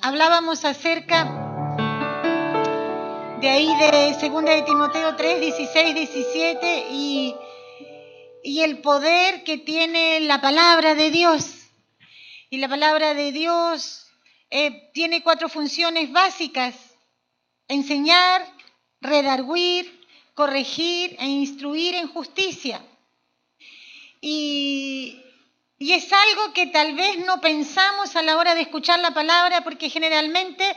hablábamos acerca de ahí de 2 de Timoteo 3, 16, 17 y el poder que tiene la palabra de Dios. Y la palabra de Dios tiene 4 funciones básicas: enseñar, redarguir, corregir e instruir en justicia. Y es algo que tal vez no pensamos a la hora de escuchar la palabra, porque generalmente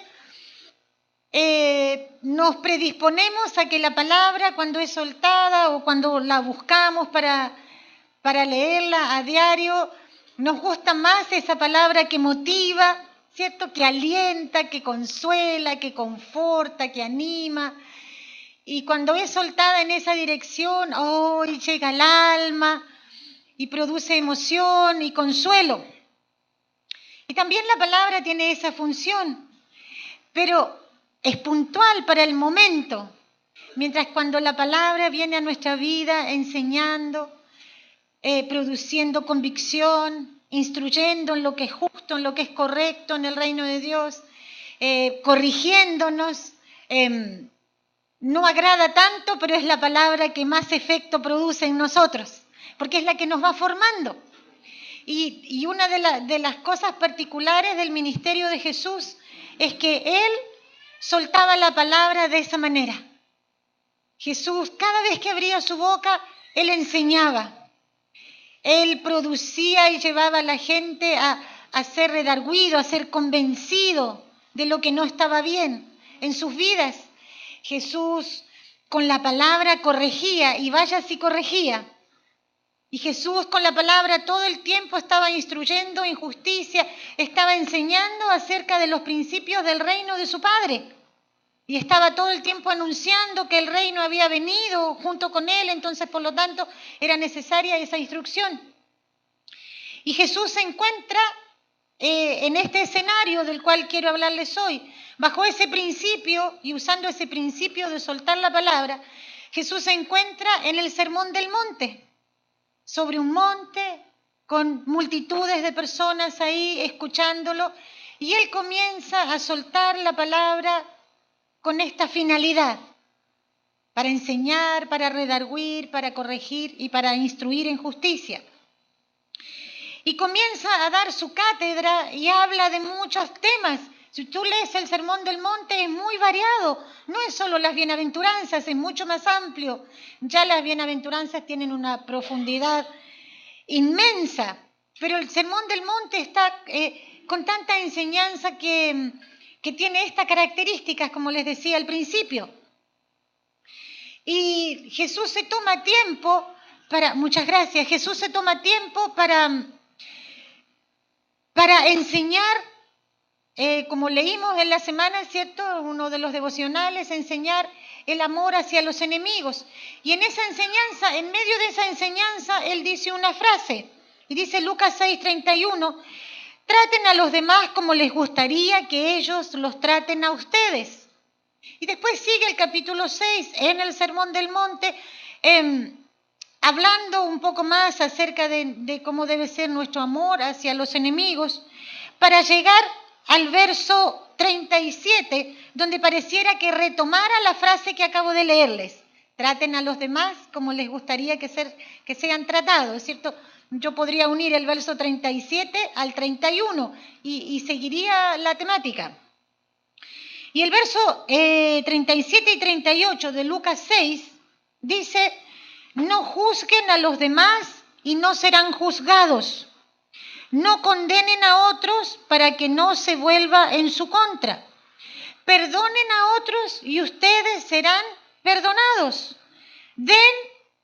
nos predisponemos a que la palabra, cuando es soltada o cuando la buscamos para leerla a diario, nos gusta más esa palabra que motiva, ¿cierto? Que alienta, que consuela, que conforta, que anima. Y cuando es soltada en esa dirección, hoy llega al alma y produce emoción y consuelo. Y también la palabra tiene esa función, pero es puntual para el momento. Mientras cuando la palabra viene a nuestra vida enseñando, produciendo convicción, instruyendo en lo que es justo, en lo que es correcto en el reino de Dios, corrigiéndonos, no agrada tanto, pero es la palabra que más efecto produce en nosotros, porque es la que nos va formando. Y una de las cosas particulares del ministerio de Jesús es que Él soltaba la palabra de esa manera. Jesús, cada vez que abría su boca, Él enseñaba. Él producía y llevaba a la gente a ser redarguido, a ser convencido de lo que no estaba bien en sus vidas. Jesús con la palabra corregía, y vaya si corregía. Y Jesús con la palabra todo el tiempo estaba instruyendo en justicia, estaba enseñando acerca de los principios del reino de su Padre. Y estaba todo el tiempo anunciando que el reino había venido junto con él, entonces por lo tanto era necesaria esa instrucción. Y Jesús se encuentra en este escenario del cual quiero hablarles hoy. Bajo ese principio y usando ese principio de soltar la palabra, Jesús se encuentra en el Sermón del Monte, sobre un monte con multitudes de personas ahí escuchándolo, y él comienza a soltar la palabra con esta finalidad: para enseñar, para redarguir, para corregir y para instruir en justicia. Y comienza a dar su cátedra y habla de muchos temas. Si tú lees el Sermón del Monte, es muy variado. No es solo las bienaventuranzas, es mucho más amplio. Ya las bienaventuranzas tienen una profundidad inmensa, pero el Sermón del Monte está con tanta enseñanza que tiene estas características, como les decía al principio. Y Jesús se toma tiempo Jesús se toma tiempo para enseñar, como leímos en la semana, ¿cierto? Uno de los devocionales, enseñar el amor hacia los enemigos. Y en esa enseñanza, en medio de esa enseñanza, él dice una frase, y dice Lucas 6:31, traten a los demás como les gustaría que ellos los traten a ustedes. Y después sigue el capítulo 6 en el Sermón del Monte, hablando un poco más acerca de cómo debe ser nuestro amor hacia los enemigos, para llegar al verso 37, donde pareciera que retomara la frase que acabo de leerles. Traten a los demás como les gustaría que sean tratados, ¿cierto? Yo podría unir el verso 37 al 31 y seguiría la temática. Y el verso 37 y 38 de Lucas 6 dice: no juzguen a los demás y no serán juzgados. No condenen a otros para que no se vuelva en su contra. Perdonen a otros y ustedes serán perdonados. Den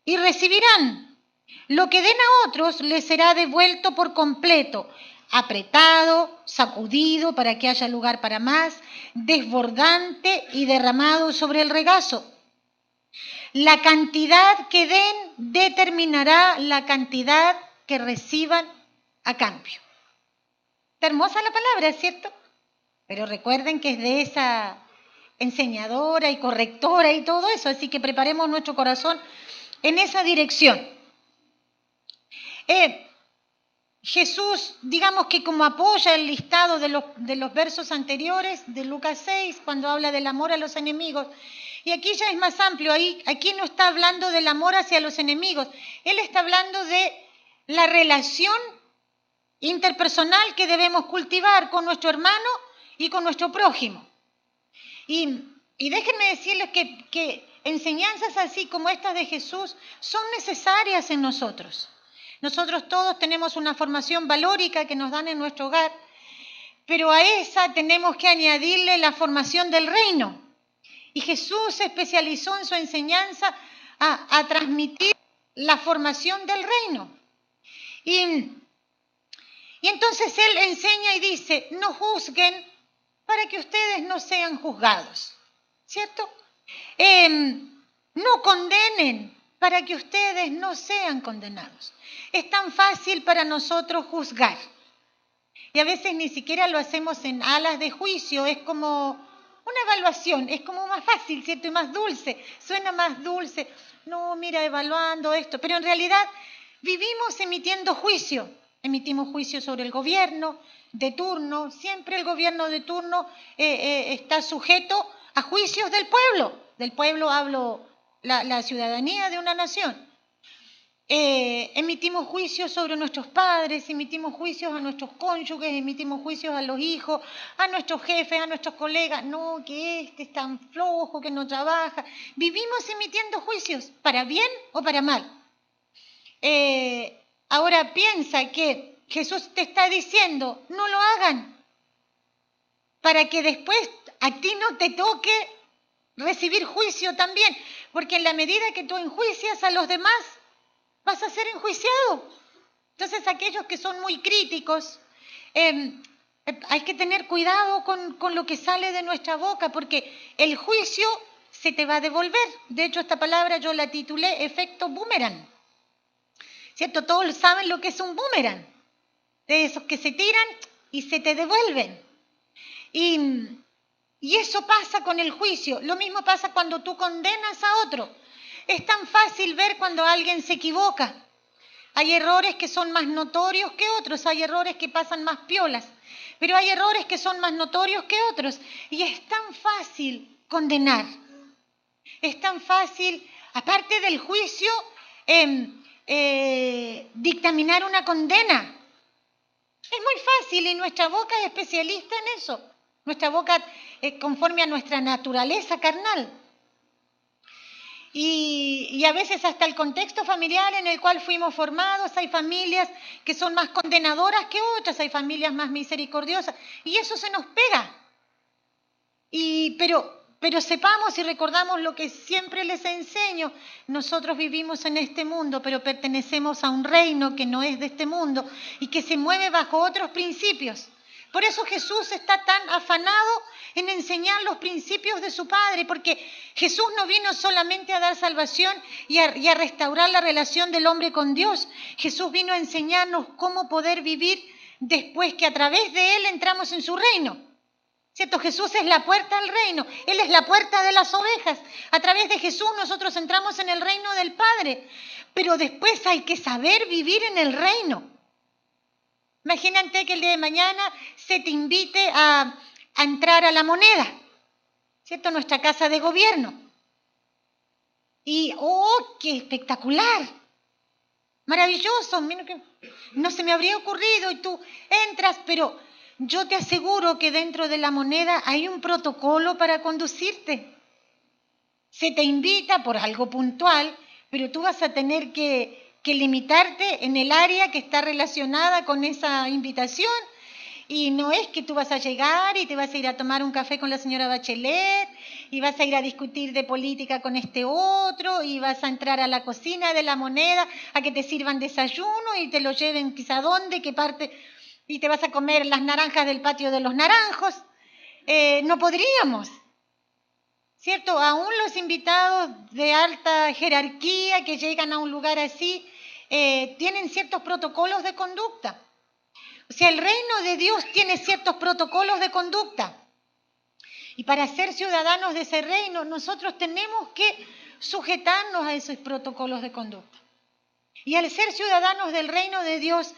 y recibirán. Lo que den a otros les será devuelto por completo, apretado, sacudido para que haya lugar para más, desbordante y derramado sobre el regazo. La cantidad que den determinará la cantidad que reciban a cambio. Está hermosa la palabra, ¿cierto? Pero recuerden que es de esa enseñadora y correctora y todo eso, así que preparemos nuestro corazón en esa dirección. Jesús, digamos que como apoya el listado de los versos anteriores de Lucas 6, cuando habla del amor a los enemigos, y aquí ya es más amplio, aquí no está hablando del amor hacia los enemigos, Él está hablando de la relación interpersonal que debemos cultivar con nuestro hermano y con nuestro prójimo. Y déjenme decirles que enseñanzas así como estas de Jesús son necesarias en nosotros. Nosotros todos tenemos una formación valórica que nos dan en nuestro hogar, pero a esa tenemos que añadirle la formación del reino. Y Jesús se especializó en su enseñanza a transmitir la formación del reino. Y entonces Él enseña y dice, no juzguen para que ustedes no sean juzgados, ¿cierto? No condenen para que ustedes no sean condenados. Es tan fácil para nosotros juzgar. Y a veces ni siquiera lo hacemos en alas de juicio, es como una evaluación, es como más fácil, ¿cierto? Y más dulce, suena más dulce. No, mira, evaluando esto. Pero en realidad vivimos emitiendo juicio. Emitimos juicio sobre el gobierno de turno. Siempre el gobierno de turno está sujeto a juicios del pueblo. Del pueblo hablo la ciudadanía de una nación. Emitimos juicios sobre nuestros padres, emitimos juicios a nuestros cónyuges, emitimos juicios a los hijos, a nuestros jefes, a nuestros colegas. No, que este es tan flojo, que no trabaja. Vivimos emitiendo juicios, para bien o para mal. Ahora piensa que Jesús te está diciendo, no lo hagan, para que después a ti no te toque recibir juicio también, porque en la medida que tú enjuicias a los demás, vas a ser enjuiciado. Entonces aquellos que son muy críticos, hay que tener cuidado con lo que sale de nuestra boca, porque el juicio se te va a devolver. De hecho, esta palabra yo la titulé efecto boomerang. ¿Cierto? Todos saben lo que es un boomerang, de esos que se tiran y se te devuelven. Y eso pasa con el juicio. Lo mismo pasa cuando tú condenas a otro. Es tan fácil ver cuando alguien se equivoca. Hay errores que son más notorios que otros, hay errores que pasan más piolas, pero hay errores que son más notorios que otros. Y es tan fácil condenar. Es tan fácil, aparte del juicio, dictaminar una condena. Es muy fácil y nuestra boca es especialista en eso. Nuestra boca conforme a nuestra naturaleza carnal. Y a veces hasta el contexto familiar en el cual fuimos formados, hay familias que son más condenadoras que otras, hay familias más misericordiosas, y eso se nos pega. Pero sepamos y recordamos lo que siempre les enseño, nosotros vivimos en este mundo, pero pertenecemos a un reino que no es de este mundo y que se mueve bajo otros principios. Por eso Jesús está tan afanado en enseñar los principios de su Padre, porque Jesús no vino solamente a dar salvación y a restaurar la relación del hombre con Dios. Jesús vino a enseñarnos cómo poder vivir después que a través de Él entramos en su reino. ¿Cierto? Jesús es la puerta al reino, Él es la puerta de las ovejas. A través de Jesús nosotros entramos en el reino del Padre, pero después hay que saber vivir en el reino. Imagínate que el día de mañana se te invite a entrar a La Moneda, ¿cierto? Nuestra casa de gobierno. Y, ¡oh, qué espectacular! Maravilloso, no se me habría ocurrido y tú entras, pero yo te aseguro que dentro de La Moneda hay un protocolo para conducirte. Se te invita por algo puntual, pero tú vas a tener que limitarte en el área que está relacionada con esa invitación. Y no es que tú vas a llegar y te vas a ir a tomar un café con la señora Bachelet y vas a ir a discutir de política con este otro y vas a entrar a la cocina de La Moneda a que te sirvan desayuno y te lo lleven quizá dónde, qué parte, y te vas a comer las naranjas del patio de los naranjos. No podríamos, ¿cierto? Aún los invitados de alta jerarquía que llegan a un lugar así tienen ciertos protocolos de conducta. O sea, el reino de Dios tiene ciertos protocolos de conducta. Y para ser ciudadanos de ese reino, nosotros tenemos que sujetarnos a esos protocolos de conducta. Y al ser ciudadanos del reino de Dios,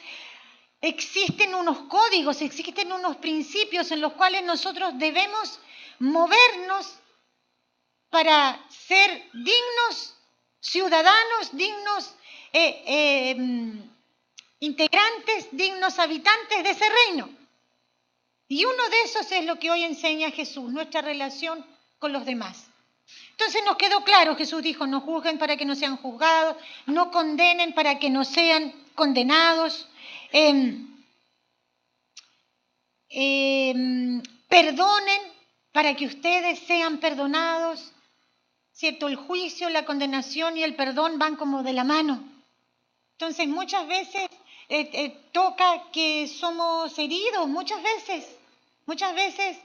existen unos códigos, existen unos principios en los cuales nosotros debemos movernos para ser dignos ciudadanos, dignos integrantes, dignos habitantes de ese reino. Y uno de esos es lo que hoy enseña Jesús, nuestra relación con los demás. Entonces nos quedó claro, Jesús dijo, no juzguen para que no sean juzgados, no condenen para que no sean condenados, perdonen para que ustedes sean perdonados, ¿cierto? El juicio, la condenación y el perdón van como de la mano. Entonces muchas veces toca que somos heridos, muchas veces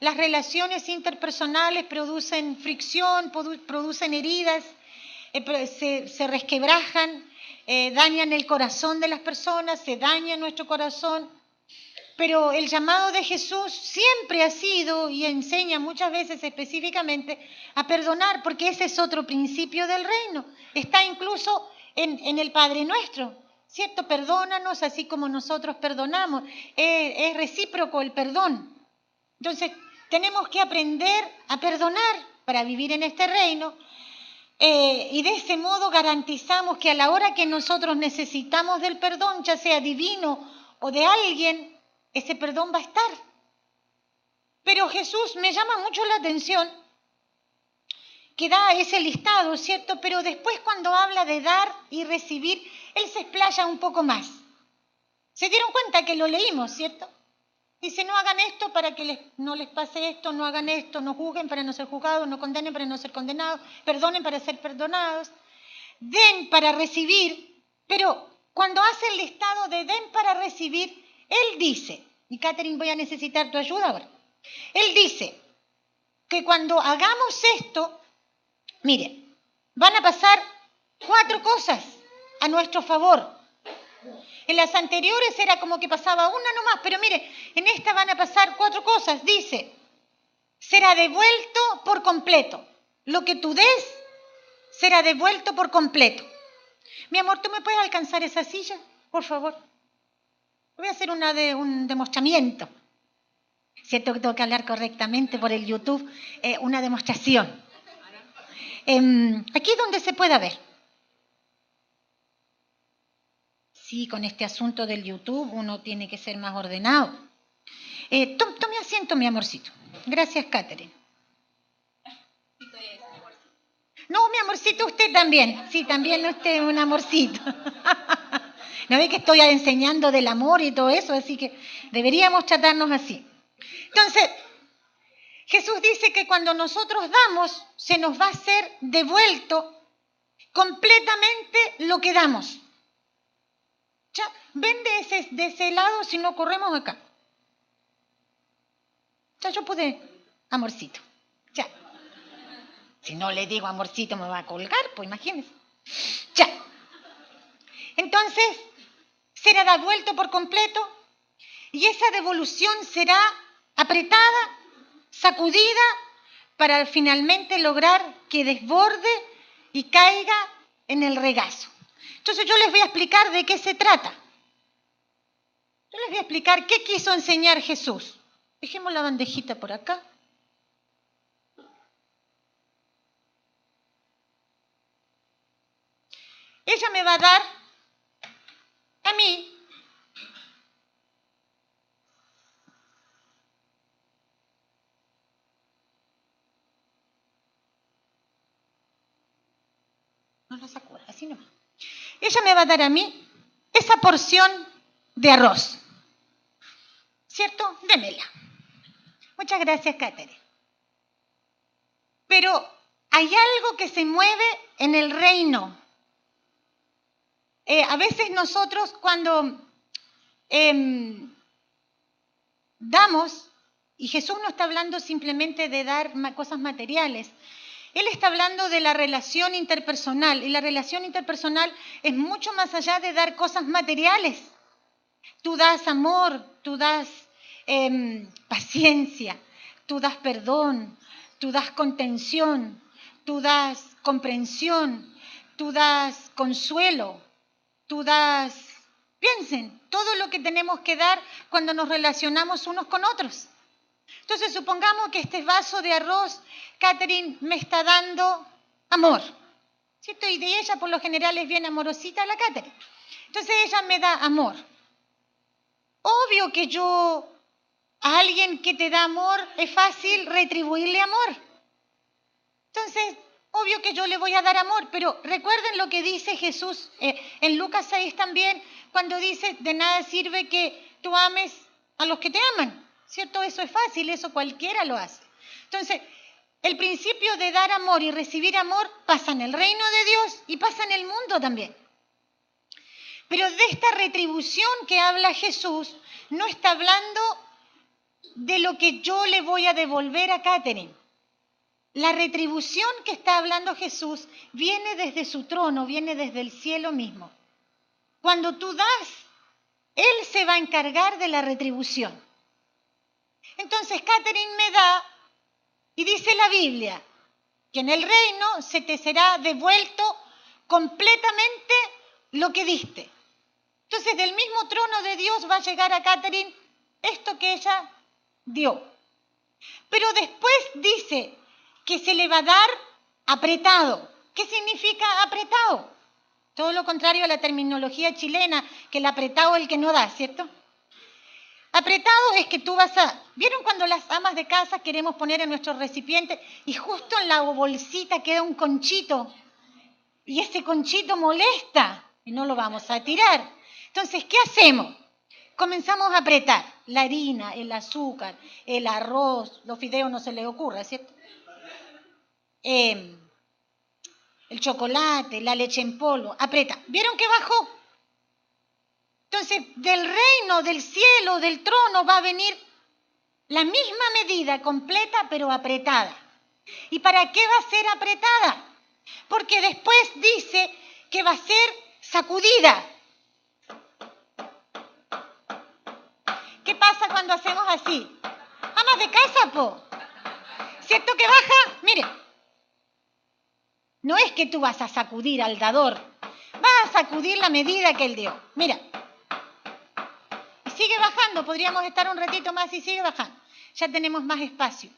las relaciones interpersonales producen fricción, producen heridas, se resquebrajan, dañan el corazón de las personas, se daña nuestro corazón. Pero el llamado de Jesús siempre ha sido, y enseña muchas veces específicamente, a perdonar, porque ese es otro principio del reino. Está incluso en el Padre Nuestro, ¿cierto? Perdónanos así como nosotros perdonamos. Es recíproco el perdón. Entonces, tenemos que aprender a perdonar para vivir en este reino. Y de ese modo garantizamos que a la hora que nosotros necesitamos del perdón, ya sea divino o de alguien, ese perdón va a estar. Pero Jesús me llama mucho la atención que da ese listado, ¿cierto? Pero después cuando habla de dar y recibir, Él se explaya un poco más. ¿Se dieron cuenta que lo leímos, cierto? Dice, no hagan esto para que no les pase esto, no hagan esto, no juzguen para no ser juzgados, no condenen para no ser condenados, perdonen para ser perdonados, den para recibir, pero cuando hace el listado de den para recibir, Él dice, y Catherine voy a necesitar tu ayuda ahora, Él dice que cuando hagamos esto, mire, van a pasar 4 cosas a nuestro favor. En las anteriores era como que pasaba una nomás, pero mire, en esta van a pasar 4 cosas. Dice, será devuelto por completo. Lo que tú des será devuelto por completo. Mi amor, ¿tú me puedes alcanzar esa silla? Por favor. Voy a hacer un demostramiento. Cierto que tengo que hablar correctamente por el YouTube. Una demostración. Aquí donde se pueda ver. Sí, con este asunto del YouTube uno tiene que ser más ordenado. Tome asiento, mi amorcito. Gracias, Catherine. No, mi amorcito, usted también. Sí, también usted es un amorcito. ¿No ve que estoy enseñando del amor y todo eso? Así que deberíamos tratarnos así. Entonces, Jesús dice que cuando nosotros damos, se nos va a ser devuelto completamente lo que damos. Ya, ven de ese lado si no corremos acá. Ya yo pude, amorcito. Ya. Si no le digo amorcito me va a colgar, pues imagínense. Ya. Entonces, será devuelto por completo y esa devolución será apretada, sacudida, para finalmente lograr que desborde y caiga en el regazo. Entonces yo les voy a explicar de qué se trata. Yo les voy a explicar qué quiso enseñar Jesús. Dejemos la bandejita por acá. Ella me va a dar a mí no la sacuda, así nomás. Ella me va a dar a mí esa porción de arroz. ¿Cierto? Démela. Muchas gracias, Catherine. Pero hay algo que se mueve en el reino. A veces nosotros cuando damos, y Jesús no está hablando simplemente de dar cosas materiales, Él está hablando de la relación interpersonal, y la relación interpersonal es mucho más allá de dar cosas materiales. Tú das amor, tú das paciencia, tú das perdón, tú das contención, tú das comprensión, tú das consuelo, tú das Piensen, todo lo que tenemos que dar cuando nos relacionamos unos con otros. Entonces, supongamos que este vaso de arroz, Catherine me está dando amor, ¿cierto? Y de ella, por lo general, es bien amorosita la Catherine. Entonces, ella me da amor. Obvio que a alguien que te da amor, es fácil retribuirle amor. Entonces, obvio que yo le voy a dar amor, pero recuerden lo que dice Jesús en Lucas 6 también, cuando dice, de nada sirve que tú ames a los que te aman, ¿cierto? Eso es fácil, eso cualquiera lo hace. Entonces, el principio de dar amor y recibir amor pasa en el reino de Dios y pasa en el mundo también. Pero de esta retribución que habla Jesús, no está hablando de lo que yo le voy a devolver a Catherine. La retribución que está hablando Jesús viene desde su trono, viene desde el cielo mismo. Cuando tú das, Él se va a encargar de la retribución. Entonces Catherine me da, y dice la Biblia, que en el reino se te será devuelto completamente lo que diste. Entonces del mismo trono de Dios va a llegar a Catherine esto que ella dio. Pero después dice que se le va a dar apretado. ¿Qué significa apretado? Todo lo contrario a la terminología chilena, que el apretado es el que no da, ¿cierto? Apretado es que tú vas a... ¿Vieron cuando las amas de casa queremos poner en nuestro recipiente y justo en la bolsita queda un conchito? Y ese conchito molesta y no lo vamos a tirar. Entonces, ¿qué hacemos? Comenzamos a apretar la harina, el azúcar, el arroz, los fideos no se les ocurre, ¿cierto? El chocolate, la leche en polvo, aprieta. ¿Vieron que bajó? Entonces, del reino, del cielo, del trono va a venir la misma medida completa, pero apretada. ¿Y para qué va a ser apretada? Porque después dice que va a ser sacudida. ¿Qué pasa cuando hacemos así? Amas de casa, po. ¿Cierto que baja? Mire, no es que tú vas a sacudir al dador, vas a sacudir la medida que él dio. Mira, y sigue bajando, podríamos estar un ratito más y sigue bajando. Ya tenemos más espacio.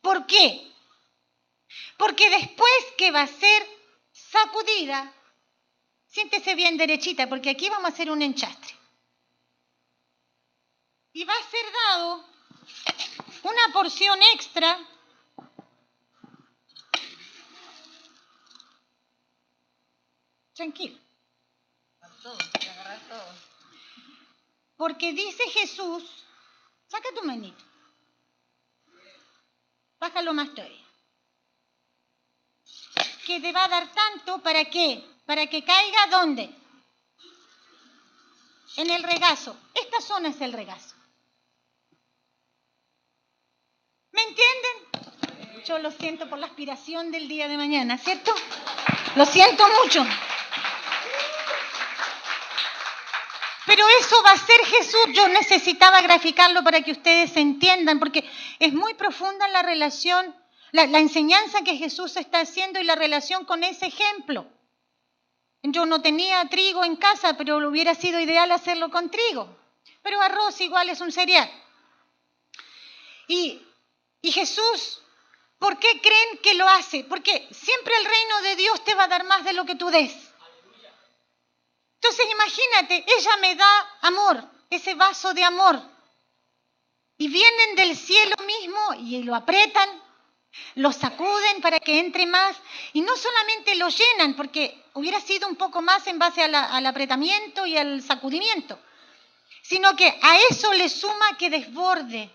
¿Por qué? Porque después que va a ser sacudida, siéntese bien derechita, porque aquí vamos a hacer un enchastre. Y va a ser dado una porción extra tranquilo. Porque dice Jesús, saca tu manito, bájalo más todavía, que te va a dar tanto, ¿para qué? Para que caiga ¿dónde? En el regazo. Esta zona es el regazo. ¿Me entienden? Yo lo siento por la aspiración del día de mañana, ¿cierto? Lo siento mucho. Pero eso va a ser Jesús. Yo necesitaba graficarlo para que ustedes entiendan, porque es muy profunda la relación, la enseñanza que Jesús está haciendo y la relación con ese ejemplo. Yo no tenía trigo en casa, pero hubiera sido ideal hacerlo con trigo. Pero arroz igual es un cereal. Y Jesús, ¿por qué creen que lo hace? Porque siempre el reino de Dios te va a dar más de lo que tú des. Entonces imagínate, ella me da amor, ese vaso de amor. Y vienen del cielo mismo y lo apretan, lo sacuden para que entre más. Y no solamente lo llenan, porque hubiera sido un poco más en base al apretamiento y al sacudimiento, sino que a eso le suma que desborde.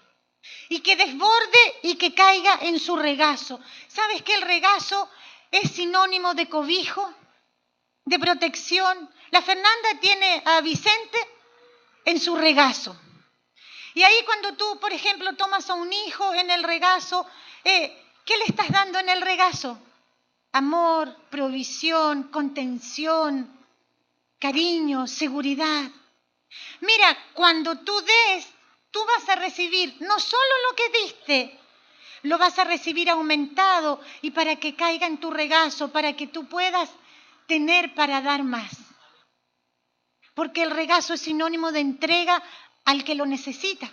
Y que desborde y que caiga en su regazo. ¿Sabes que el regazo es sinónimo de cobijo, de protección? La Fernanda tiene a Vicente en su regazo. Y ahí cuando tú, por ejemplo, tomas a un hijo en el regazo, ¿qué le estás dando en el regazo? Amor, provisión, contención, cariño, seguridad. Mira, cuando tú des, tú vas a recibir no solo lo que diste, lo vas a recibir aumentado y para que caiga en tu regazo, para que tú puedas tener para dar más. porque el regazo es sinónimo de entrega al que lo necesita.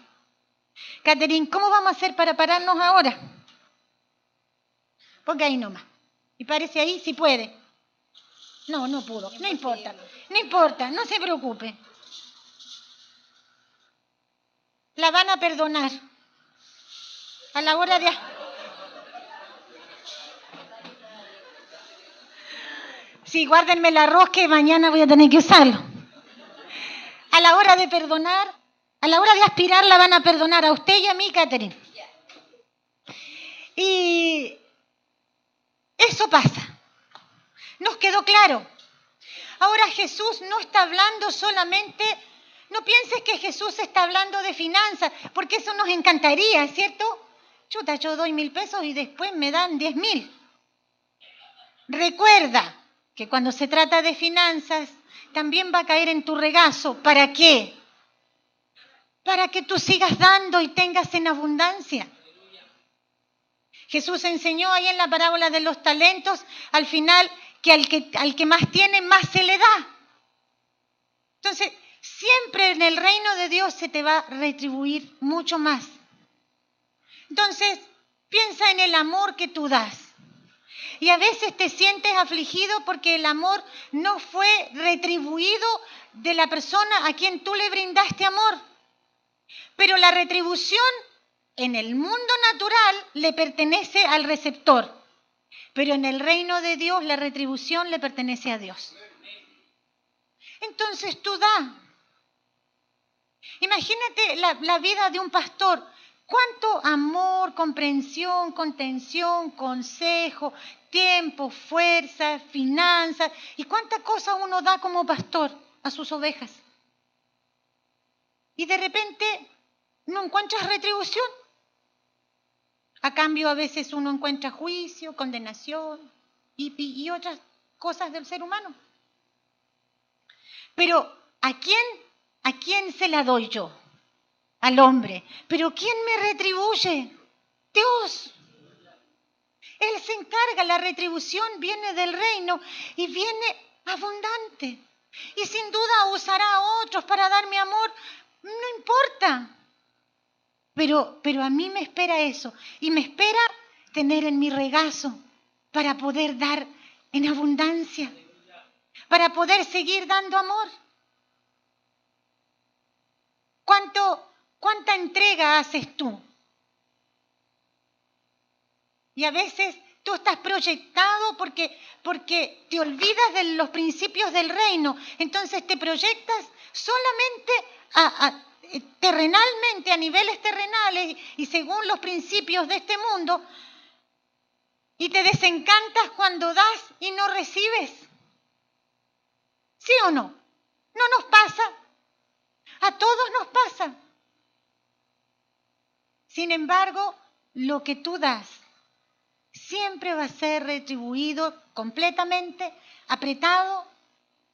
Catherine, ¿cómo vamos a hacer para pararnos ahora? Ponga ahí nomás. Y párese ahí si puede. No, no pudo. No importa. No importa, no se preocupe. La van a perdonar. A la hora de... Sí, guárdenme el arroz que mañana voy a tener que usarlo. A la hora de perdonar, a la hora de aspirar, la van a perdonar a usted y a mí, Catherine. Y eso pasa. Nos quedó claro. Ahora Jesús no está hablando solamente, no pienses que Jesús está hablando de finanzas, porque eso nos encantaría, ¿cierto? Chuta, yo doy 1.000 pesos y después me dan 10.000. Recuerda que cuando se trata de finanzas, también va a caer en tu regazo. ¿Para qué? Para que tú sigas dando y tengas en abundancia. Jesús enseñó ahí en la parábola de los talentos, al final, que al que más tiene, más se le da. Entonces, siempre en el reino de Dios se te va a retribuir mucho más. Entonces, piensa en el amor que tú das. Y a veces te sientes afligido porque el amor no fue retribuido de la persona a quien tú le brindaste amor. Pero la retribución en el mundo natural le pertenece al receptor. Pero en el reino de Dios la retribución le pertenece a Dios. Entonces tú da. Imagínate la vida de un pastor. Cuánto amor, comprensión, contención, consejo, tiempo, fuerza, finanzas y cuántas cosas uno da como pastor a sus ovejas. Y de repente no encuentras retribución. A cambio a veces uno encuentra juicio, condenación y otras cosas del ser humano. Pero ¿a quién se la doy yo? Al hombre. ¿Pero quién me retribuye? Dios. Él se encarga, la retribución viene del reino y viene abundante. Y sin duda usará a otros para darme amor, no importa. Pero a mí me espera eso y me espera tener en mi regazo para poder dar en abundancia, para poder seguir dando amor. ¿Cuánta entrega haces tú? Y a veces tú estás proyectado porque te olvidas de los principios del reino. Entonces te proyectas solamente terrenalmente, a niveles terrenales y según los principios de este mundo. Y te desencantas cuando das y no recibes. ¿Sí o no? ¿No nos pasa? A todos nos pasa. Sin embargo, lo que tú das siempre va a ser retribuido completamente, apretado,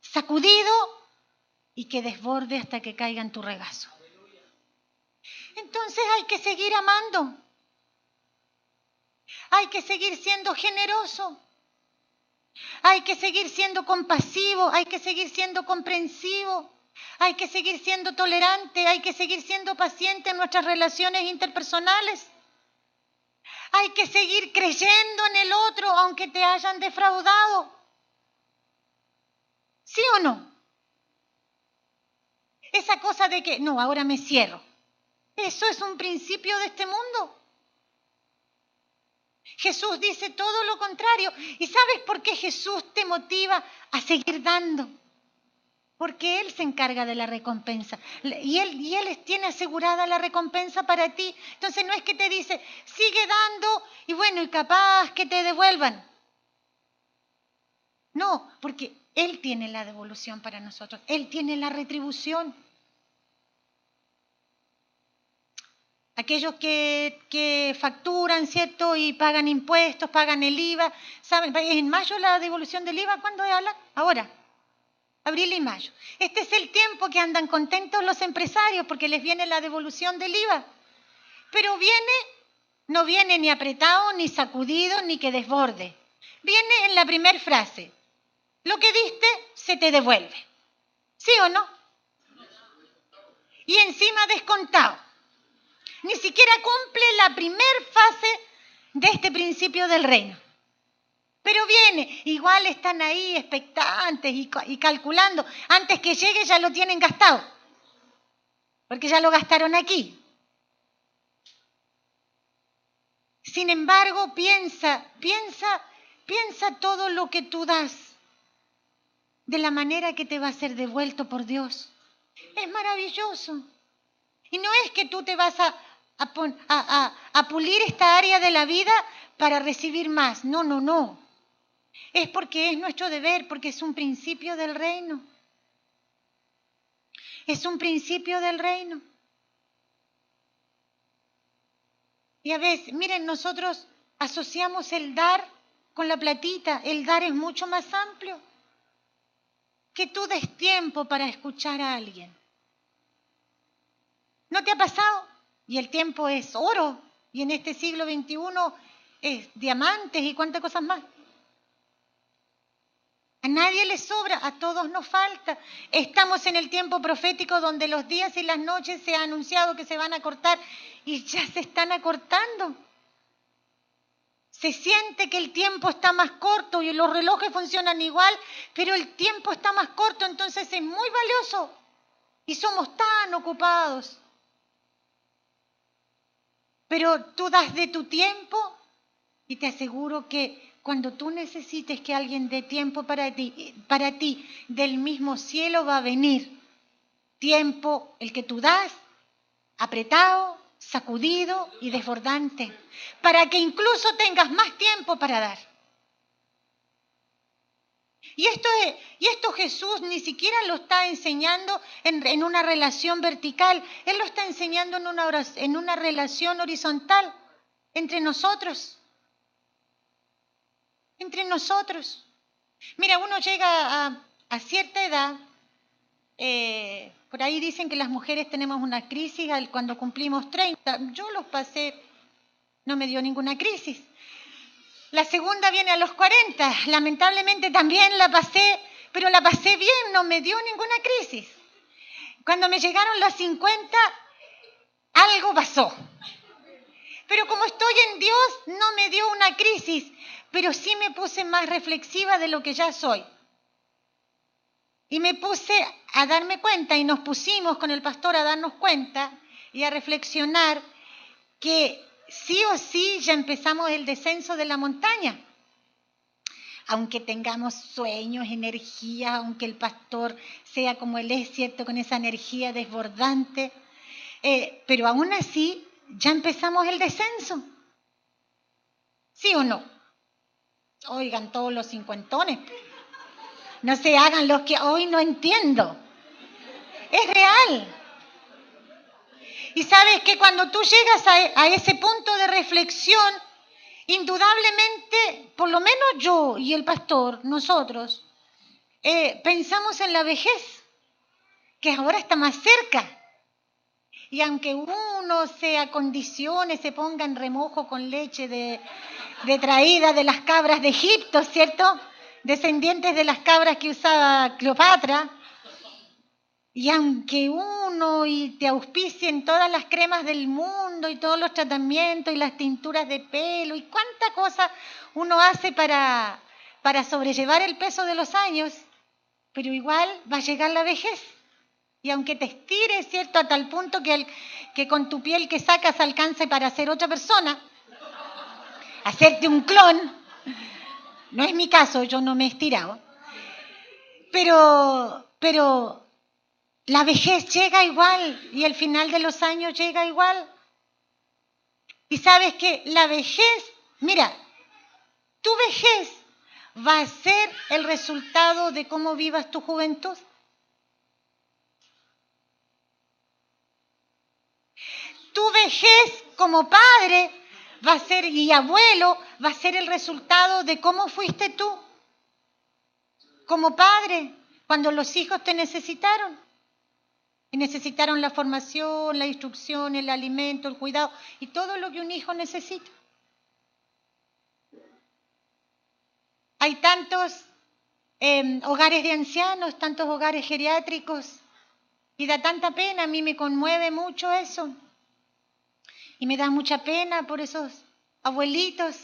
sacudido y que desborde hasta que caiga en tu regazo. Entonces hay que seguir amando. Hay que seguir siendo generoso. Hay que seguir siendo compasivo. Hay que seguir siendo comprensivo. Hay que seguir siendo tolerante. Hay que seguir siendo paciente en nuestras relaciones interpersonales. Hay que seguir creyendo en el otro aunque te hayan defraudado. ¿Sí o no? Esa cosa de que, no, ahora me cierro. Eso es un principio de este mundo. Jesús dice todo lo contrario. ¿Y sabes por qué Jesús te motiva a seguir dando? Porque Él se encarga de la recompensa. Y Él tiene asegurada la recompensa para ti. Entonces no es que te dice, sigue dando y bueno, y capaz que te devuelvan. No, porque Él tiene la devolución para nosotros. Él tiene la retribución. Aquellos que facturan, ¿cierto? Y pagan impuestos, pagan el IVA. ¿Saben? En mayo la devolución del IVA, ¿cuándo es, Alan? Ahora. Abril y mayo. Este es el tiempo que andan contentos los empresarios porque les viene la devolución del IVA. Pero no viene ni apretado, ni sacudido, ni que desborde. Viene en la primera frase. Lo que diste se te devuelve. ¿Sí o no? y encima descontado. Ni siquiera cumple la primer fase de este principio del reino. Pero viene, igual están ahí expectantes y calculando. Antes que llegue ya lo tienen gastado, porque ya lo gastaron aquí. Sin embargo, piensa todo lo que tú das, de la manera que te va a ser devuelto por Dios. Es maravilloso. Y no es que tú te vas a pulir esta área de la vida para recibir más. No, no, no. Es porque es nuestro deber, porque es un principio del reino. Es un principio del reino. Y a veces, miren, nosotros asociamos el dar con la platita. El dar es mucho más amplio. Que tú des tiempo para escuchar a alguien. ¿No te ha pasado? Y el tiempo es oro. Y en este siglo XXI es diamantes y cuántas cosas más. A nadie le sobra, a todos nos falta. Estamos en el tiempo profético donde los días y las noches se ha anunciado que se van a cortar y ya se están acortando. Se siente que el tiempo está más corto y los relojes funcionan igual, pero el tiempo está más corto, entonces es muy valioso y somos tan ocupados. Pero tú das de tu tiempo y te aseguro que cuando tú necesites que alguien dé tiempo para ti, del mismo cielo va a venir tiempo, el que tú das, apretado, sacudido y desbordante, para que incluso tengas más tiempo para dar. Y esto Jesús ni siquiera lo está enseñando en una relación vertical, Él lo está enseñando en una relación horizontal entre nosotros. Entre nosotros. Mira, uno llega a cierta edad, por ahí dicen que las mujeres tenemos una crisis cuando cumplimos 30. Yo los pasé, no me dio ninguna crisis. La segunda viene a los 40. Lamentablemente también la pasé, pero la pasé bien, no me dio ninguna crisis. Cuando me llegaron los 50, algo pasó. Pero como estoy en Dios, no me dio una crisis, pero sí me puse más reflexiva de lo que ya soy. Y me puse a darme cuenta, y nos pusimos con el pastor a darnos cuenta y a reflexionar que sí o sí ya empezamos el descenso de la montaña. Aunque tengamos sueños, energías, aunque el pastor sea como él es, ¿cierto? Con esa energía desbordante, pero aún así ya empezamos el descenso. ¿Sí o no? Oigan, todos los cincuentones. No se hagan los que hoy no entiendo. Es real. Y sabes que cuando tú llegas a ese punto de reflexión, indudablemente, por lo menos yo y el pastor, nosotros, pensamos en la vejez, que ahora está más cerca. Y aunque uno se acondicione, se ponga en remojo con leche de traída de las cabras de Egipto, ¿cierto? Descendientes de las cabras que usaba Cleopatra. Y aunque uno y te auspicien todas las cremas del mundo y todos los tratamientos y las tinturas de pelo y cuánta cosa uno hace para sobrellevar el peso de los años, pero igual va a llegar la vejez. Y aunque te estires, ¿cierto?, a tal punto que con tu piel que sacas alcance para ser otra persona, hacerte un clon, no es mi caso, yo no me he estirado, pero la vejez llega igual y el final de los años llega igual. Y sabes que la vejez, mira, tu vejez va a ser el resultado de cómo vivas tu juventud. Tu vejez como padre va a ser, y abuelo, va a ser el resultado de cómo fuiste tú como padre cuando los hijos te necesitaron. Y necesitaron la formación, la instrucción, el alimento, el cuidado y todo lo que un hijo necesita. Hay tantos hogares de ancianos, tantos hogares geriátricos, Y da tanta pena, a mí me conmueve mucho eso. Y me da mucha pena por esos abuelitos.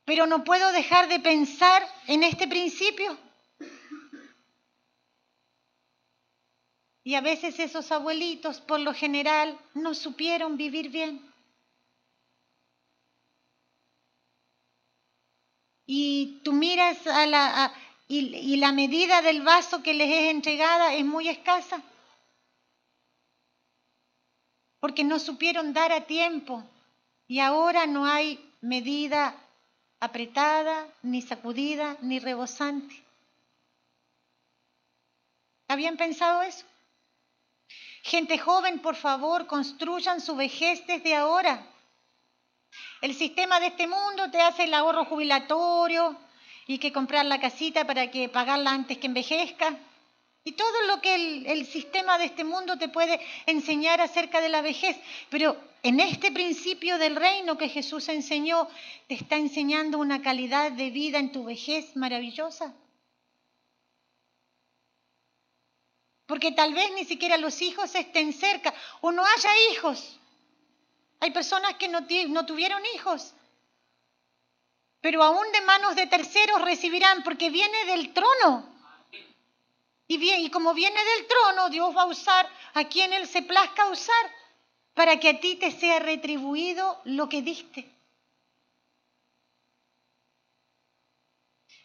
Pero no puedo dejar de pensar en este principio. Y a veces esos abuelitos, por lo general, no supieron vivir bien. Y tú miras y la medida del vaso que les es entregada es muy escasa. Porque no supieron dar a tiempo. Y ahora no hay medida apretada, ni sacudida, ni rebosante. ¿Habían pensado eso? Gente joven, por favor, construyan su vejez desde ahora. El sistema de este mundo te hace el ahorro jubilatorio y que comprar la casita para que pagarla antes que envejezca. Y todo lo que el sistema de este mundo te puede enseñar acerca de la vejez. Pero en este principio del reino que Jesús enseñó, te está enseñando una calidad de vida en tu vejez maravillosa. Porque tal vez ni siquiera los hijos estén cerca o no haya hijos. Hay personas que no tuvieron hijos, pero aún de manos de terceros recibirán porque viene del trono. Y como viene del trono, Dios va a usar a quien Él se plazca usar para que a ti te sea retribuido lo que diste.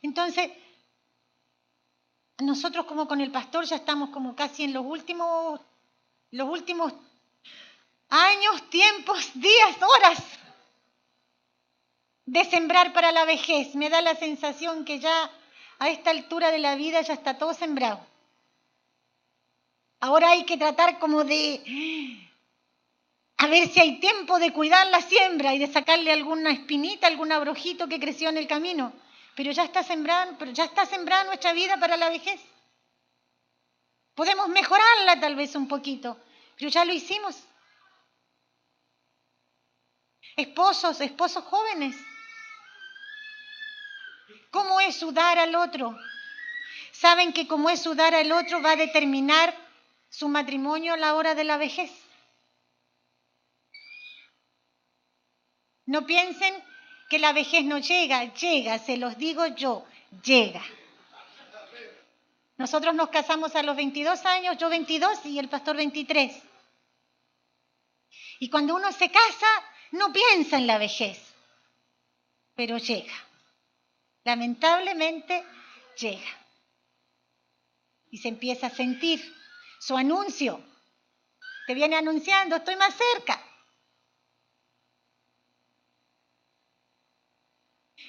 Entonces, nosotros como con el pastor ya estamos como casi en los últimos años, tiempos, días, horas de sembrar para la vejez. Me da la sensación que ya a esta altura de la vida ya está todo sembrado. Ahora hay que tratar como de a ver si hay tiempo de cuidar la siembra y de sacarle alguna espinita, algún abrojito que creció en el camino. Pero ya está sembrada nuestra vida para la vejez. Podemos mejorarla tal vez un poquito, pero ya lo hicimos. Esposos jóvenes. ¿Cómo es sudar al otro? Saben que como es sudar al otro va a determinar su matrimonio a la hora de la vejez. No piensen que la vejez no llega, se los digo yo, llega. Nosotros nos casamos a los 22 años, yo 22 y el pastor 23. Y cuando uno se casa, no piensa en la vejez, pero llega. Lamentablemente, llega. Y se empieza a sentir su anuncio. Te viene anunciando, estoy más cerca.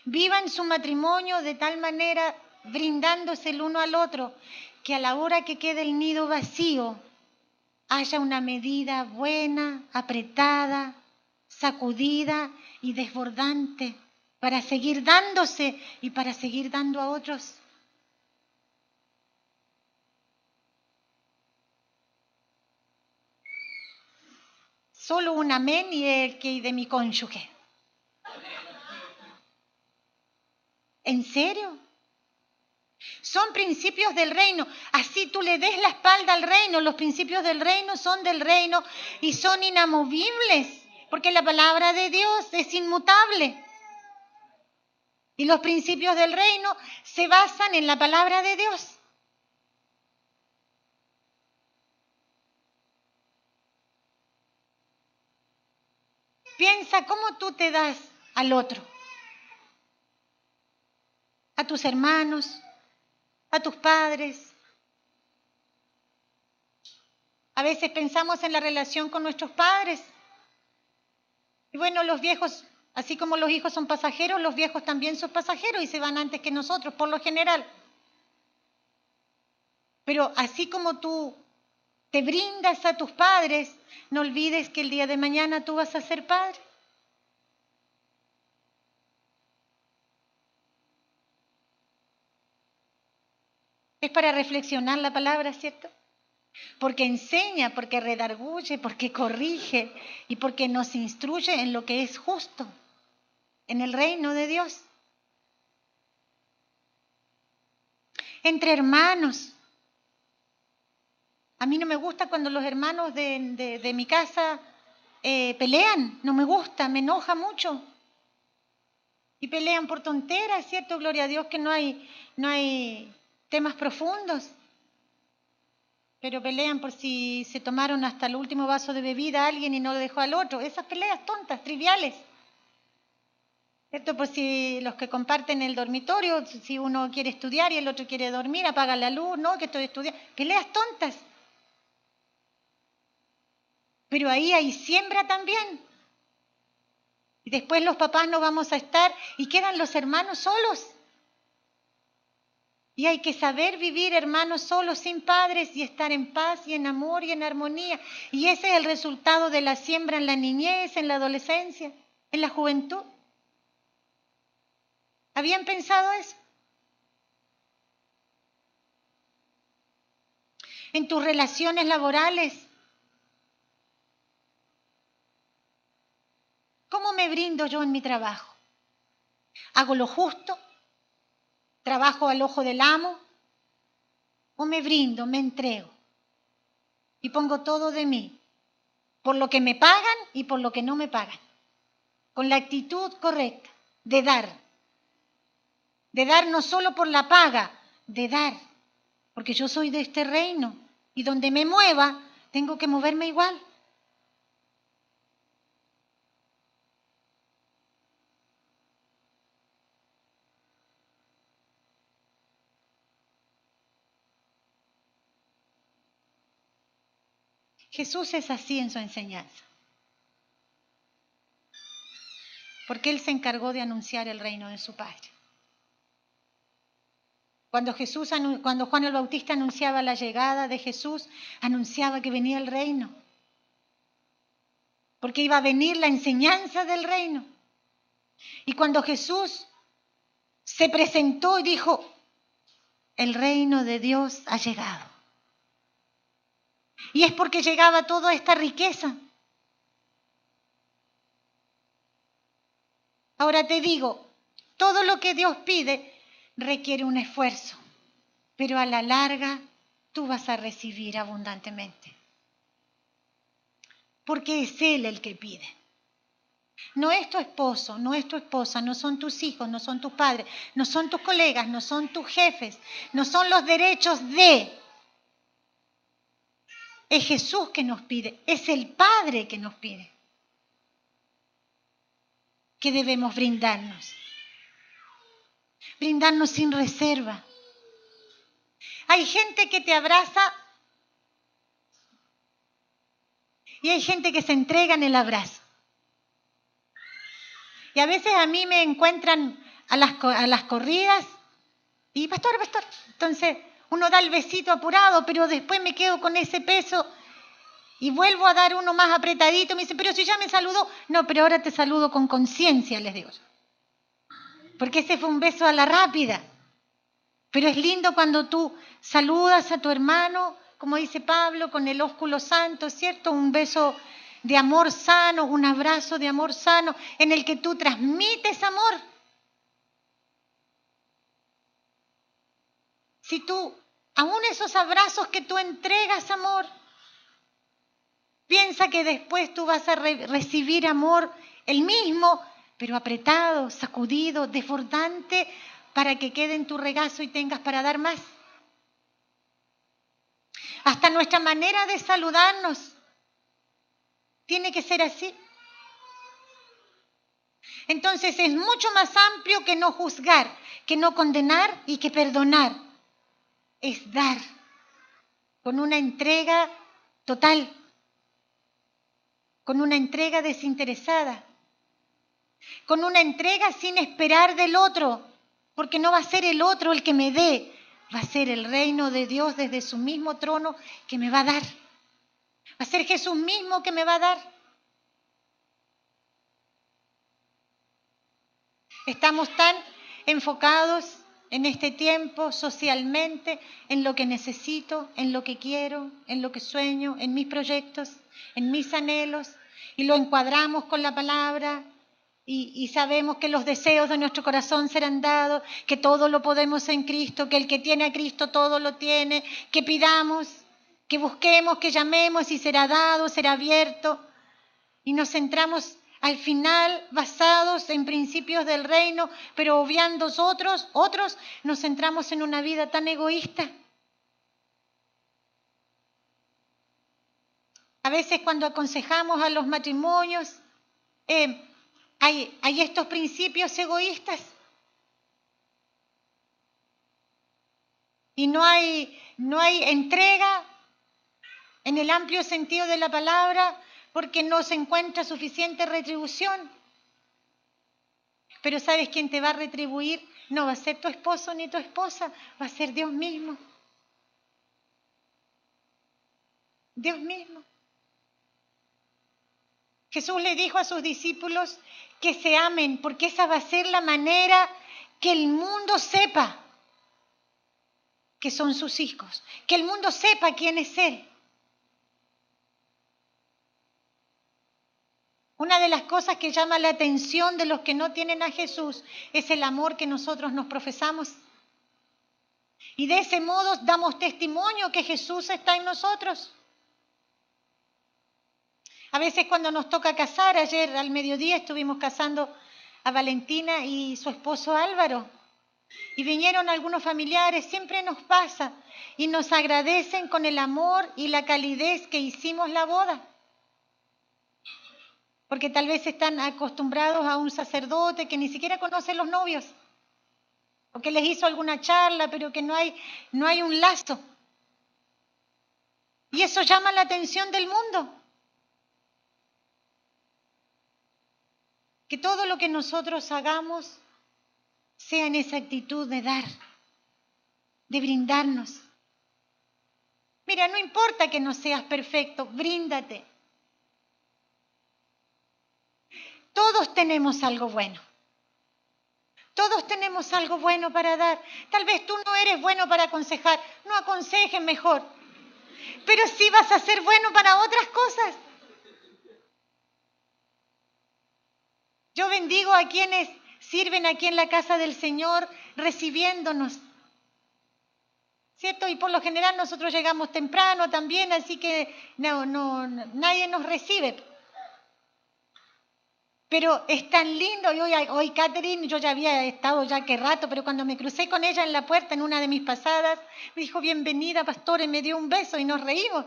Vivan su matrimonio de tal manera, brindándose el uno al otro, que a la hora que quede el nido vacío, haya una medida buena, apretada, sacudida y desbordante para seguir dándose y para seguir dando a otros. Solo un amén y el que de mi cónyuge. ¿En serio? Son principios del reino. Así tú le des la espalda al reino. Los principios del reino son del reino y son inamovibles, porque la palabra de Dios es inmutable. Y los principios del reino se basan en la palabra de Dios. Piensa cómo tú te das al otro, a tus hermanos, a tus padres. A veces pensamos en la relación con nuestros padres. Y bueno, los viejos, así como los hijos son pasajeros, los viejos también son pasajeros y se van antes que nosotros, por lo general. Pero así como tú te brindas a tus padres, no olvides que el día de mañana tú vas a ser padre. Es para reflexionar la palabra, ¿cierto? Porque enseña, porque redarguye, porque corrige y porque nos instruye en lo que es justo, en el reino de Dios. Entre hermanos. A mí no me gusta cuando los hermanos de mi casa pelean, no me gusta, me enoja mucho. Y pelean por tonteras, ¿cierto? Gloria a Dios que no hay temas profundos. Pero pelean por si se tomaron hasta el último vaso de bebida a alguien y no lo dejó al otro. Esas peleas tontas, triviales. ¿Cierto? Por si los que comparten el dormitorio, si uno quiere estudiar y el otro quiere dormir, apaga la luz, no, que estoy estudiando. Peleas tontas. Pero ahí hay siembra también. Y después los papás no vamos a estar y quedan los hermanos solos. Y hay que saber vivir, hermanos, solos, sin padres, y estar en paz y en amor y en armonía. Y ese es el resultado de la siembra en la niñez, en la adolescencia, en la juventud. ¿Habían pensado eso? En tus relaciones laborales. ¿Cómo me brindo yo en mi trabajo? ¿Hago lo justo? ¿Trabajo al ojo del amo? ¿O me brindo, me entrego? Y pongo todo de mí, por lo que me pagan y por lo que no me pagan. Con la actitud correcta de dar. De dar no solo por la paga, de dar. Porque yo soy de este reino y donde me mueva, tengo que moverme igual. Jesús es así en su enseñanza. Porque Él se encargó de anunciar el reino de su Padre. Cuando Juan el Bautista anunciaba la llegada de Jesús, anunciaba que venía el reino. Porque iba a venir la enseñanza del reino. Y cuando Jesús se presentó y dijo, el reino de Dios ha llegado. Y es porque llegaba toda esta riqueza. Ahora te digo, todo lo que Dios pide requiere un esfuerzo, pero a la larga tú vas a recibir abundantemente. Porque es Él el que pide. No es tu esposo, no es tu esposa, no son tus hijos, no son tus padres, no son tus colegas, no son tus jefes, no son los derechos de. Es Jesús que nos pide, es el Padre que nos pide. Que debemos brindarnos. Brindarnos sin reserva. Hay gente que te abraza y hay gente que se entrega en el abrazo. Y a veces a mí me encuentran a las corridas y pastor. Entonces uno da el besito apurado, pero después me quedo con ese peso y vuelvo a dar uno más apretadito. Me dice, pero si ya me saludó. No, pero ahora te saludo con conciencia, les digo yo. Porque ese fue un beso a la rápida. Pero es lindo cuando tú saludas a tu hermano, como dice Pablo, con el ósculo santo, ¿cierto? Un beso de amor sano, un abrazo de amor sano, en el que tú transmites amor. Si tú, aún esos abrazos que tú entregas amor, piensa que después tú vas a recibir amor, el mismo, pero apretado, sacudido, desbordante, para que quede en tu regazo y tengas para dar más. Hasta nuestra manera de saludarnos tiene que ser así. Entonces es mucho más amplio que no juzgar, que no condenar y que perdonar. Es dar con una entrega total, con una entrega desinteresada, con una entrega sin esperar del otro, porque no va a ser el otro el que me dé, va a ser el reino de Dios desde su mismo trono que me va a dar. Va a ser Jesús mismo que me va a dar. Estamos tan enfocados en este tiempo socialmente en lo que necesito, en lo que quiero, en lo que sueño, en mis proyectos, en mis anhelos, y lo encuadramos con la palabra. Y sabemos que los deseos de nuestro corazón serán dados, que todo lo podemos en Cristo, que el que tiene a Cristo todo lo tiene, que pidamos. que busquemos, que llamemos y será dado, será abierto. Y nos centramos al final basados en principios del reino, pero obviando otros, nos centramos en una vida tan egoísta. A veces cuando aconsejamos a los matrimonios, hay estos principios egoístas. Y no hay entrega en el amplio sentido de la palabra porque no se encuentra suficiente retribución. Pero ¿sabes quién te va a retribuir? No va a ser tu esposo ni tu esposa, va a ser Dios mismo. Dios mismo. Jesús le dijo a sus discípulos que se amen, porque esa va a ser la manera que el mundo sepa que son sus hijos, que el mundo sepa quién es Él. Una de las cosas que llama la atención de los que no tienen a Jesús es el amor que nosotros nos profesamos. Y de ese modo damos testimonio que Jesús está en nosotros. A veces cuando nos toca casar, ayer al mediodía estuvimos casando a Valentina y su esposo Álvaro. Y vinieron algunos familiares, siempre nos pasa, y nos agradecen con el amor y la calidez que hicimos la boda. Porque tal vez están acostumbrados a un sacerdote que ni siquiera conoce los novios, o que les hizo alguna charla, pero que no hay un lazo. Y eso llama la atención del mundo. Que todo lo que nosotros hagamos sea en esa actitud de dar, de brindarnos. Mira, no importa que no seas perfecto, bríndate. Todos tenemos algo bueno. Todos tenemos algo bueno para dar. Tal vez tú no eres bueno para aconsejar, no aconsejes mejor. Pero sí vas a ser bueno para otras cosas. Yo bendigo a quienes sirven aquí en la casa del Señor recibiéndonos. ¿Cierto? Y por lo general nosotros llegamos temprano también, así que nadie nos recibe. Pero es tan lindo, y hoy Catherine, yo ya había estado ya que rato, pero cuando me crucé con ella en la puerta en una de mis pasadas, me dijo, bienvenida, pastor, y me dio un beso y nos reímos.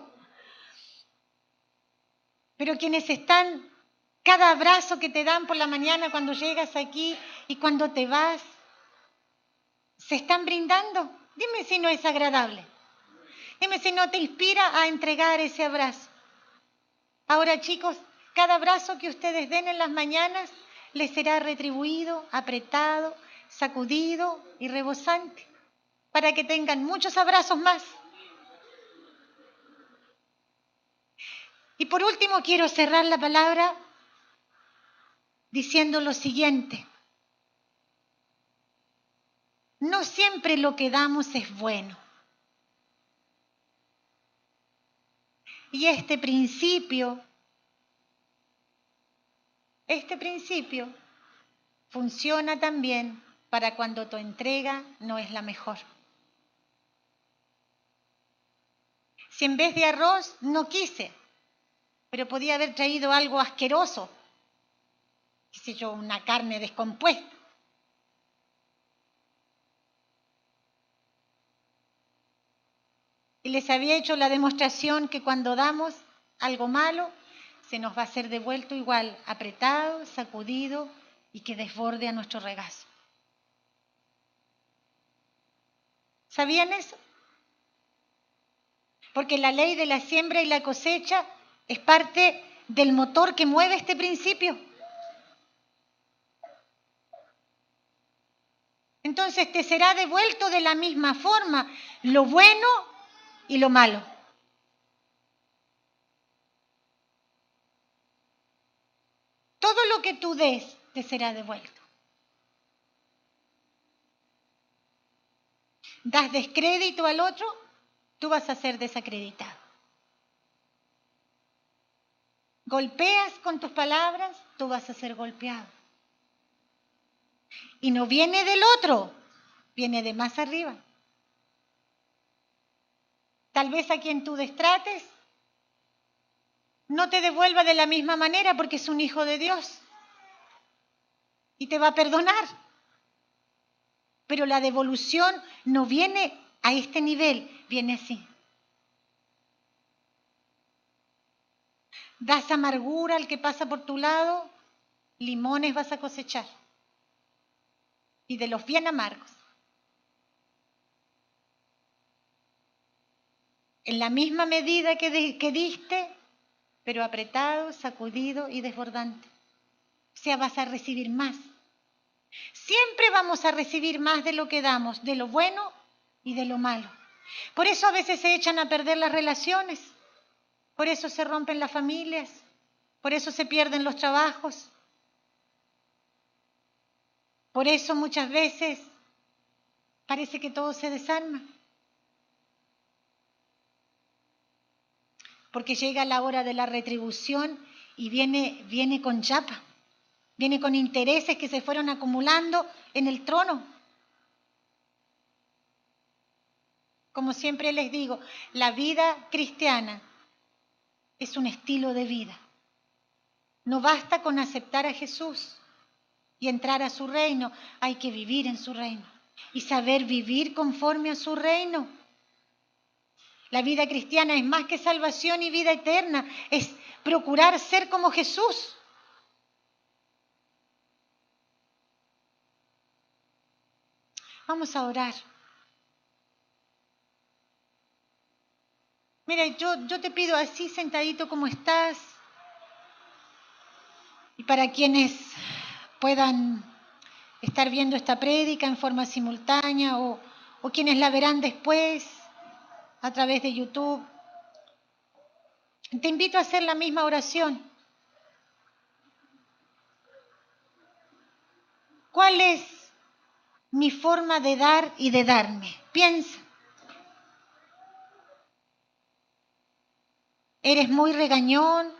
Pero quienes están, cada abrazo que te dan por la mañana cuando llegas aquí y cuando te vas, se están brindando. Dime si no es agradable. Dime si no te inspira a entregar ese abrazo. Ahora, chicos, cada abrazo que ustedes den en las mañanas les será retribuido, apretado, sacudido y rebosante, para que tengan muchos abrazos más. Y por último, quiero cerrar la palabra diciendo lo siguiente. No siempre lo que damos es bueno. Y este principio funciona también para cuando tu entrega no es la mejor. Si en vez de arroz no quise, pero podía haber traído algo asqueroso, qué sé yo, una carne descompuesta. Y les había hecho la demostración que cuando damos algo malo, se nos va a ser devuelto igual, apretado, sacudido y que desborde a nuestro regazo. ¿Sabían eso? Porque la ley de la siembra y la cosecha es parte del motor que mueve este principio. Entonces te será devuelto de la misma forma lo bueno y lo malo. Todo lo que tú des te será devuelto. Das descrédito al otro, tú vas a ser desacreditado. Golpeas con tus palabras, tú vas a ser golpeado. Y no viene del otro, viene de más arriba. Tal vez a quien tú destrates no te devuelva de la misma manera porque es un hijo de Dios y te va a perdonar. Pero la devolución no viene a este nivel, viene así. Das amargura al que pasa por tu lado, limones vas a cosechar. Y de los bien amargos. En la misma medida que diste, pero apretado, sacudido y desbordante. O sea, vas a recibir más. Siempre vamos a recibir más de lo que damos, de lo bueno y de lo malo. Por eso a veces se echan a perder las relaciones, por eso se rompen las familias, por eso se pierden los trabajos, por eso muchas veces parece que todo se desarma. Porque llega la hora de la retribución y viene con chapa, viene con intereses que se fueron acumulando en el trono. Como siempre les digo, la vida cristiana es un estilo de vida. No basta con aceptar a Jesús y entrar a su reino, hay que vivir en su reino y saber vivir conforme a su reino. La vida cristiana es más que salvación y vida eterna, es procurar ser como Jesús. Vamos a orar. Mira, yo te pido así sentadito como estás, y para quienes puedan estar viendo esta prédica en forma simultánea o quienes la verán después a través de YouTube, te invito a hacer la misma oración. ¿Cuál es mi forma de dar y de darme? Piensa. ¿Eres muy regañón?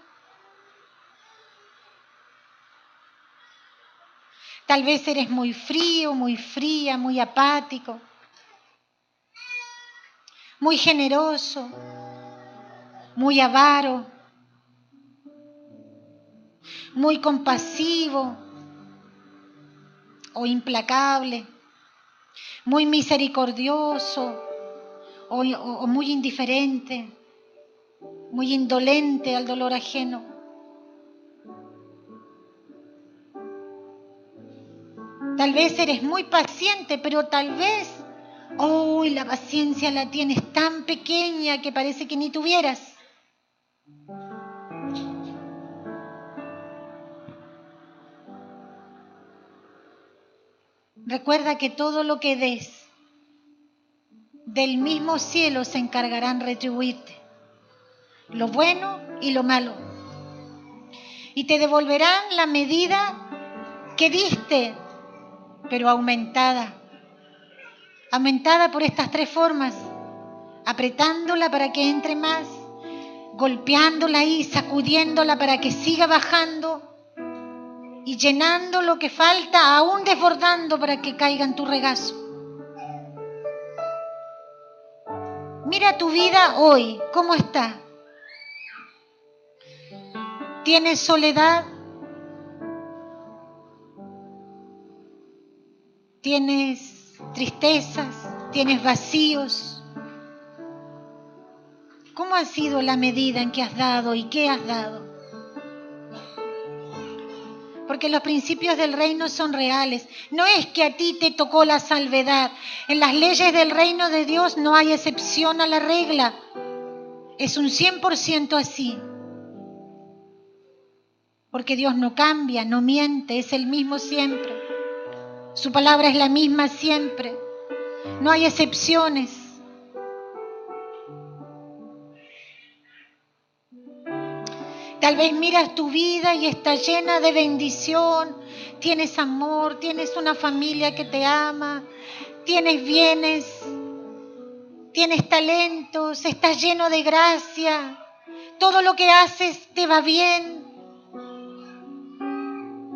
Tal vez eres muy frío, muy fría, muy apático, muy generoso, muy avaro, muy compasivo o implacable, muy misericordioso o muy indiferente, muy indolente al dolor ajeno. Tal vez eres muy paciente, pero tal vez, la paciencia la tienes tan pequeña que parece que ni tuvieras. Recuerda que todo lo que des, del mismo cielo se encargarán retribuirte, lo bueno y lo malo. Y te devolverán la medida que diste, pero aumentada por estas 3 formas: apretándola para que entre más, golpeándola y sacudiéndola para que siga bajando y llenando lo que falta, aún desbordando para que caiga en tu regazo. Mira tu vida hoy, ¿cómo está? ¿Tienes soledad? ¿Tienes tristezas? ¿Tienes vacíos? ¿Cómo ha sido la medida en que has dado y qué has dado? Porque los principios del reino son reales. No es que a ti te tocó la salvedad. En las leyes del reino de Dios no hay excepción a la regla. Es un 100% así. Porque Dios no cambia, no miente, es el mismo siempre. Su palabra es la misma siempre. No hay excepciones. Tal vez miras tu vida y está llena de bendición. Tienes amor, tienes una familia que te ama, tienes bienes, tienes talentos, estás lleno de gracia. Todo lo que haces te va bien.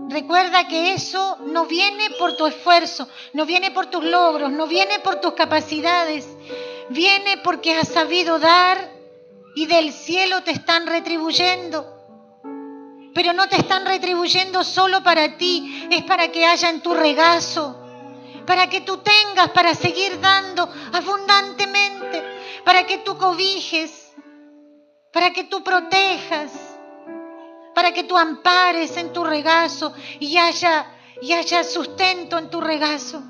Recuerda que eso no viene por tu esfuerzo, no viene por tus logros, no viene por tus capacidades. Viene porque has sabido dar y del cielo te están retribuyendo. Pero no te están retribuyendo solo para ti, es para que haya en tu regazo, para que tú tengas para seguir dando abundantemente, para que tú cobijes, para que tú protejas, para que tú ampares en tu regazo y haya sustento en tu regazo.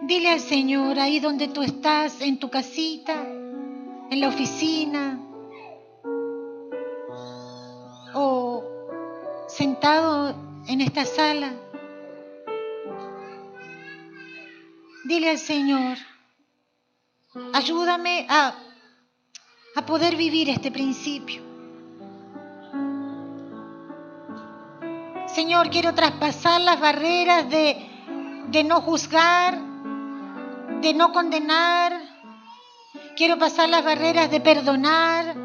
Dile al Señor ahí donde tú estás, en tu casita, en la oficina o sentado en esta sala. Dile al Señor, ayúdame a poder vivir este principio. Señor, quiero traspasar las barreras de no juzgar, de no condenar. Quiero pasar las barreras de perdonar,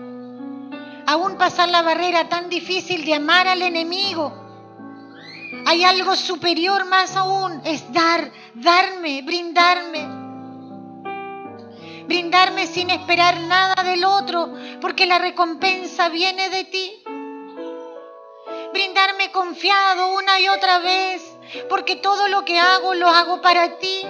aún pasar la barrera tan difícil de amar al enemigo. Hay algo superior más aún, es darme, brindarme sin esperar nada del otro, porque la recompensa viene de ti. Brindarme confiado una y otra vez, porque todo lo que hago lo hago para ti.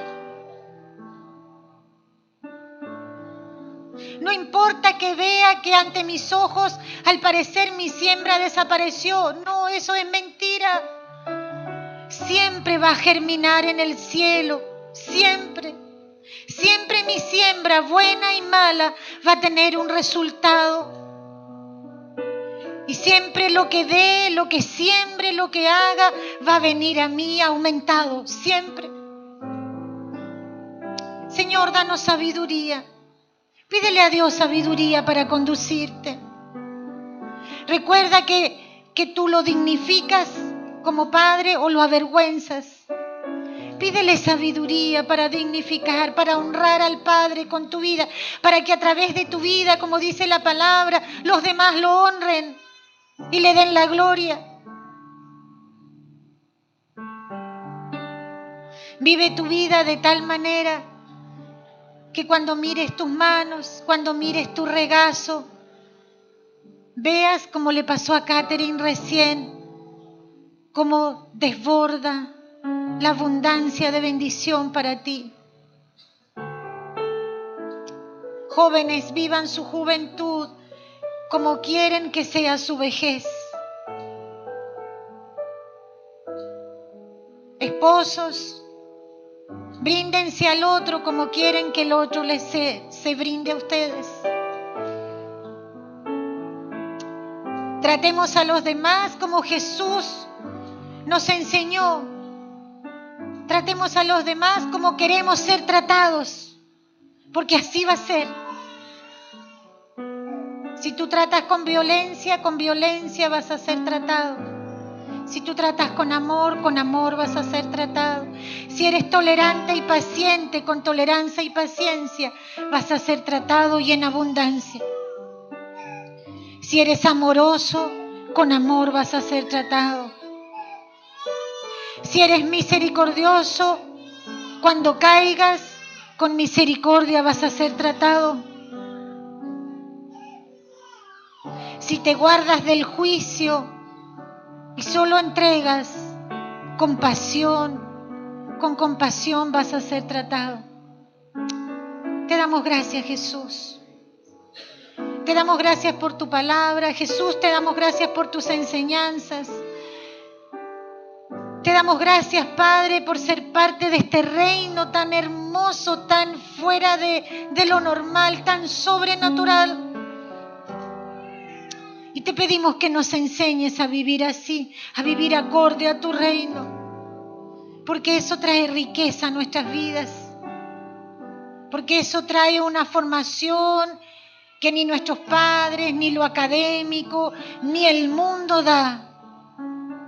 No importa que vea que ante mis ojos al parecer mi siembra desapareció. No, eso es mentira. Siempre va a germinar en el cielo. Siempre. Siempre mi siembra, buena y mala, va a tener un resultado. Y siempre lo que dé, lo que siembre, lo que haga, va a venir a mí aumentado. Siempre. Señor, danos sabiduría. Pídele a Dios sabiduría para conducirte. Recuerda que tú lo dignificas como padre o lo avergüenzas. Pídele sabiduría para dignificar, para honrar al Padre con tu vida, para que a través de tu vida, como dice la palabra, los demás lo honren y le den la gloria. Vive tu vida de tal manera que cuando mires tus manos, cuando mires tu regazo, veas como le pasó a Catherine recién, cómo desborda la abundancia de bendición para ti. Jóvenes, vivan su juventud como quieren que sea su vejez. Esposos, bríndense al otro como quieren que el otro se brinde a ustedes. Tratemos a los demás como Jesús nos enseñó. Tratemos a los demás como queremos ser tratados, porque así va a ser. Si tú tratas con violencia vas a ser tratado. Si tú tratas con amor vas a ser tratado. Si eres tolerante y paciente, con tolerancia y paciencia, vas a ser tratado y en abundancia. Si eres amoroso, con amor vas a ser tratado. Si eres misericordioso, cuando caigas, con misericordia vas a ser tratado. Si te guardas del juicio y solo entregas compasión, con compasión vas a ser tratado. Te damos gracias, Jesús. Te damos gracias por tu palabra, Jesús. Te damos gracias por tus enseñanzas. Te damos gracias, Padre, por ser parte de este reino tan hermoso, tan fuera de lo normal, tan sobrenatural. Y te pedimos que nos enseñes a vivir así, a vivir acorde a tu reino. Porque eso trae riqueza a nuestras vidas. Porque eso trae una formación que ni nuestros padres, ni lo académico, ni el mundo da.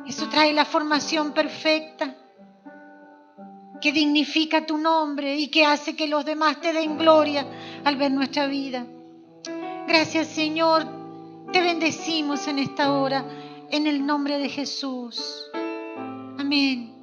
Eso trae la formación perfecta, que dignifica tu nombre y que hace que los demás te den gloria al ver nuestra vida. Gracias, Señor. Te bendecimos en esta hora, en el nombre de Jesús. Amén.